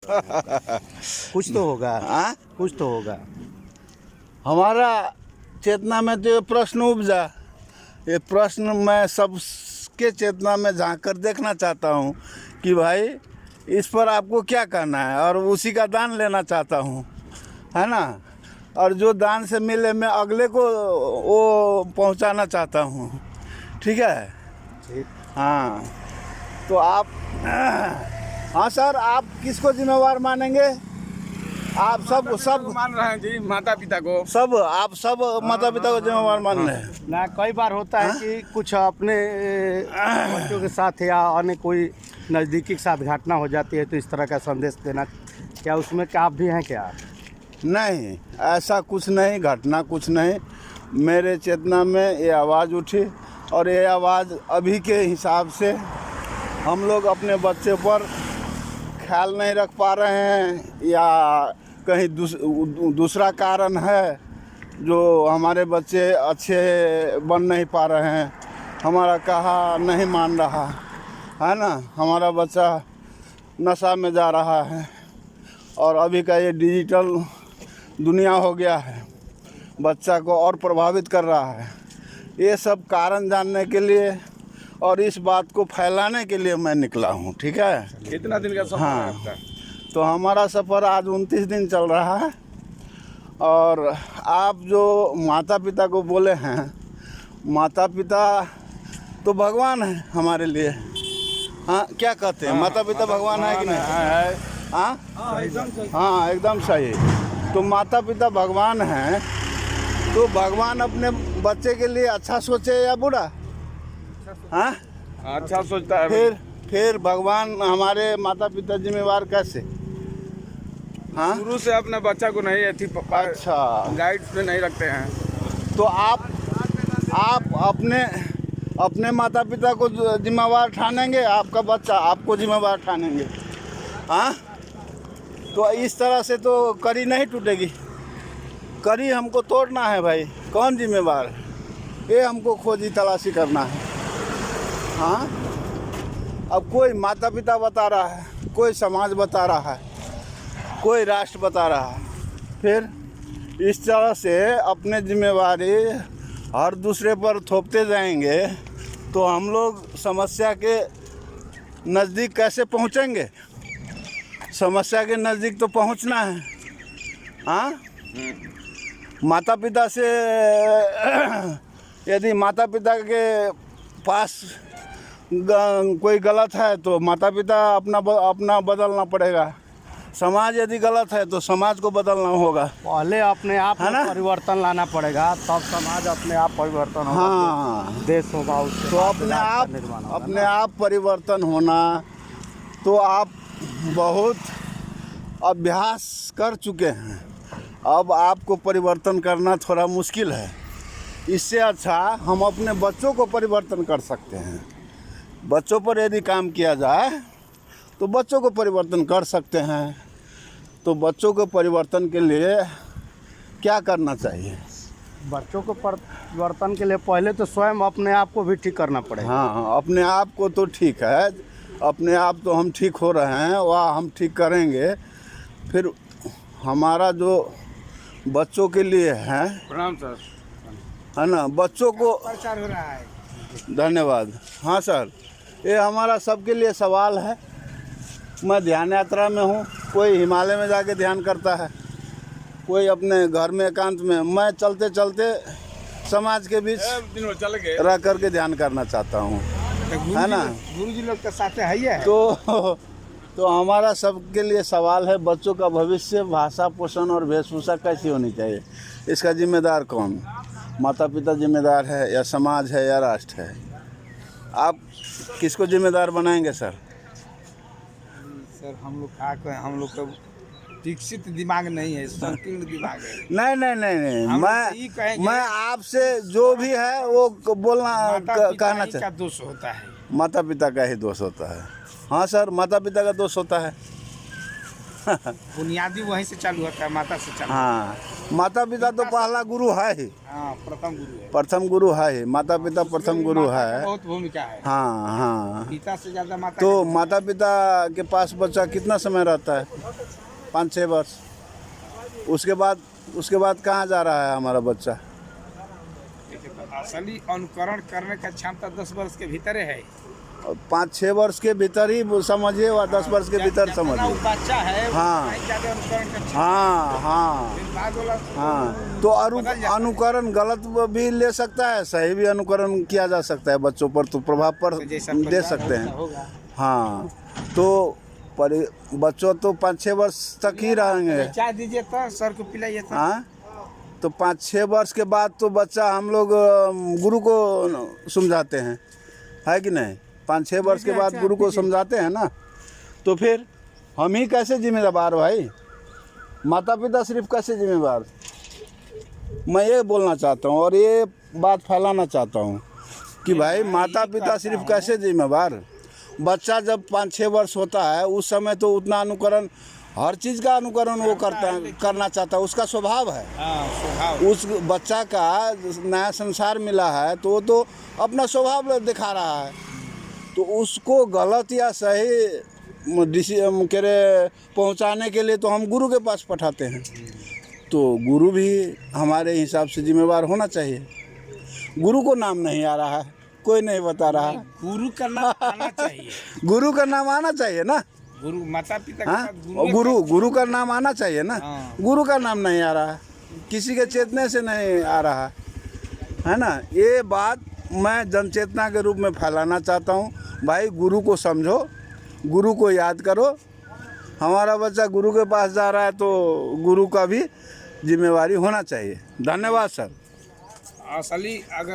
कुछ तो होगा। हाँ, कुछ तो होगा। हमारा चेतना में तो ये प्रश्न उपजा। ये प्रश्न मैं सबके चेतना में झांक कर देखना चाहता हूँ कि भाई इस पर आपको क्या कहना है, और उसी का दान लेना चाहता हूँ, है ना। और जो दान से मिले मैं अगले को वो पहुँचाना चाहता हूँ। ठीक है। ठीक। हाँ, तो आप हाँ सर, आप किसको जिम्मेवार मानेंगे? आप सब मान रहे हैं जी, माता पिता को। सब आप सब माता पिता को जिम्मेवार मान रहे हैं। ना कई बार होता है कि कुछ अपने बच्चों के साथ या अन्य कोई नज़दीकी के साथ घटना हो जाती है तो इस तरह का संदेश देना, क्या उसमें क्या आप भी हैं क्या? नहीं, ऐसा कुछ नहीं, घटना कुछ नहीं। मेरे चेतना में ये आवाज़ उठी, और ये आवाज़ अभी के हिसाब से हम लोग अपने बच्चे पर ख्याल नहीं रख पा रहे हैं, या कहीं दूसरा कारण है जो हमारे बच्चे अच्छे बन नहीं पा रहे हैं, हमारा कहा नहीं मान रहा है ना। हमारा बच्चा नशा में जा रहा है, और अभी का ये डिजिटल दुनिया हो गया है, बच्चा को और प्रभावित कर रहा है। ये सब कारण जानने के लिए और इस बात को फैलाने के लिए मैं निकला हूँ। ठीक है। कितना दिन का सफर है हाँ, आपका? तो हमारा सफ़र आज 29 दिन चल रहा है। और आप जो माता पिता को बोले हैं, माता पिता तो भगवान है हमारे लिए। हाँ, क्या कहते हैं, माता पिता भगवान है कि नहीं? हाँ हाँ, एकदम सही। तो माता पिता भगवान हैं, तो भगवान अपने बच्चे के लिए अच्छा सोचे या बुरा? हाँ, अच्छा सोचता है। फिर भगवान हमारे माता पिता जिम्मेवार कैसे? हाँ, शुरू से अपने बच्चा को नहीं ऐसी अच्छा, गाइड पे नहीं रखते हैं। तो आप अपने माता पिता को जिम्मेवार ठानेंगे, आपका बच्चा आपको जिम्मेवार ठानेंगे। हाँ, तो इस तरह से तो कड़ी नहीं टूटेगी। कड़ी हमको तोड़ना है भाई, कौन जिम्मेवार है ये हमको खोजी तलाशी करना है। हाँ, अब कोई माता पिता बता रहा है, कोई समाज बता रहा है, कोई राष्ट्र बता रहा है। फिर इस तरह से अपने जिम्मेवारी हर दूसरे पर थोपते जाएंगे तो हम लोग समस्या के नज़दीक कैसे पहुंचेंगे? समस्या के नज़दीक तो पहुंचना है। हाँ, माता पिता से यदि माता पिता के पास कोई गलत है तो माता पिता अपना बदलना पड़ेगा। समाज यदि गलत है तो समाज को बदलना होगा। पहले अपने आप है ना? में परिवर्तन लाना पड़ेगा, तब समाज अपने आप परिवर्तन होगा। हाँ, देश होगा, उसके तो बाद अपने राष्ट्र का आप निर्माण होगा अपने ना। आप परिवर्तन होना, तो आप बहुत अभ्यास कर चुके हैं, अब आपको परिवर्तन करना थोड़ा मुश्किल है। इससे अच्छा हम अपने बच्चों को परिवर्तन कर सकते हैं। बच्चों पर यदि काम किया जाए तो बच्चों को परिवर्तन कर सकते हैं। तो बच्चों को परिवर्तन के लिए क्या करना चाहिए? बच्चों को परिवर्तन के लिए पहले तो स्वयं अपने आप को भी ठीक करना पड़ेगा। हाँ, अपने आप को तो ठीक है, अपने आप तो हम ठीक हो रहे हैं, वह हम ठीक करेंगे। फिर हमारा जो बच्चों के लिए है प्रणाम सर। है ना, बच्चों को प्रचार हो रहा है। धन्यवाद। हाँ सर, ये हमारा सबके लिए सवाल है। मैं ध्यान यात्रा में हूँ, कोई हिमालय में जाके ध्यान करता है, कोई अपने घर में एकांत में। मैं चलते चलते समाज के बीच दिन चल गए रह करके ध्यान करना चाहता हूँ, है ना। गुरु जी लोग के साथ है ही है। तो हमारा सबके लिए सवाल है, बच्चों का भविष्य, भाषा, पोषण और वेशभूषा कैसी होनी चाहिए? इसका जिम्मेदार कौन? माता पिता जिम्मेदार है, या समाज है, या राष्ट्र है? आप किसको जिम्मेदार बनाएंगे सर? सर हम लोग क्या कहें, हम लोग का विकसित दिमाग नहीं है, संकीर्ण दिमाग है। नहीं नहीं नहीं नहीं, हम लोग यही कहेंगे, मैं आपसे जो भी है वो बोलना कहना क्या दोष होता है? माता पिता का ही दोष होता है। हाँ सर, माता पिता का दोष होता है। बुनियादी वहीं से चालू होता है, माता से चालू। हाँ, माता पिता तो पहला गुरु है ही, हाँ, प्रथम गुरु है। प्रथम गुरु है ही, माता पिता प्रथम गुरु माता का है। बहुत भूमिका है। हाँ हाँ। पिता से ज्यादा माता तो माता पिता के पास बच्चा कितना समय रहता है? 5-6 वर्ष। उसके बाद कहाँ जा रहा है हमारा बच्चा? असली अनुकरण करने का क्षमता 10 वर्ष के भीतर है। 5-6 वर्ष के भीतर ही समझिए, और 10 वर्ष के भीतर जितना वो समझिए। बच्चा है हाँ। उतना ही ज्यादा अनुकरण का क्षमता। हाँ हाँ फिर बाद वाला हाँ। तो बदल जाता है। अनुकरण गलत भी ले सकता है, सही भी अनुकरण किया जा सकता है, बच्चों पर तो प्रभाव पर तो जैसा दे परिवार सकते होगा, हैं। होगा। हाँ, तो बच्चों तो 5-6 वर्ष तक ही रहेंगे। चाय दीजिए तो सर को पिलाइए तो। हाँ, तो 5-6 वर्ष के बाद तो बच्चा हम लोग गुरु को समझाते हैं, है कि नहीं? 5-6 वर्ष के बाद गुरु को समझाते हैं ना। तो फिर हम ही कैसे जिम्मेदार भाई? माता पिता सिर्फ कैसे जिम्मेदार? मैं ये बोलना चाहता हूँ और ये बात फैलाना चाहता हूँ कि भाई माता पिता सिर्फ कैसे जिम्मेदार? बच्चा जब 5-6 वर्ष होता है उस समय तो उतना अनुकरण, हर चीज़ का अनुकरण वो करना चाहता है, उसका स्वभाव है। हाँ, स्वभाव। उस बच्चा का नया संसार मिला है तो वो तो अपना स्वभाव दिखा रहा है, तो उसको गलत या सही पहुंचाने के लिए तो हम गुरु के पास पठाते हैं। तो गुरु भी हमारे हिसाब से जिम्मेवार होना चाहिए। गुरु को नाम नहीं आ रहा है, कोई नहीं बता रहा है। गुरु का नाम आना चाहिए। गुरु का नाम आना चाहिए ना। गुरु माता पिता के हाँ, साथ गुरु का नाम आना चाहिए ना। हाँ। गुरु का नाम नहीं आ रहा है, किसी के चेतने से नहीं आ रहा है ना। ये बात मैं जनचेतना के रूप में फैलाना चाहता हूँ। भाई गुरु को समझो, गुरु को याद करो। हमारा बच्चा गुरु के पास जा रहा है तो गुरु का भी जिम्मेवारी होना चाहिए। धन्यवाद सर। असली अगर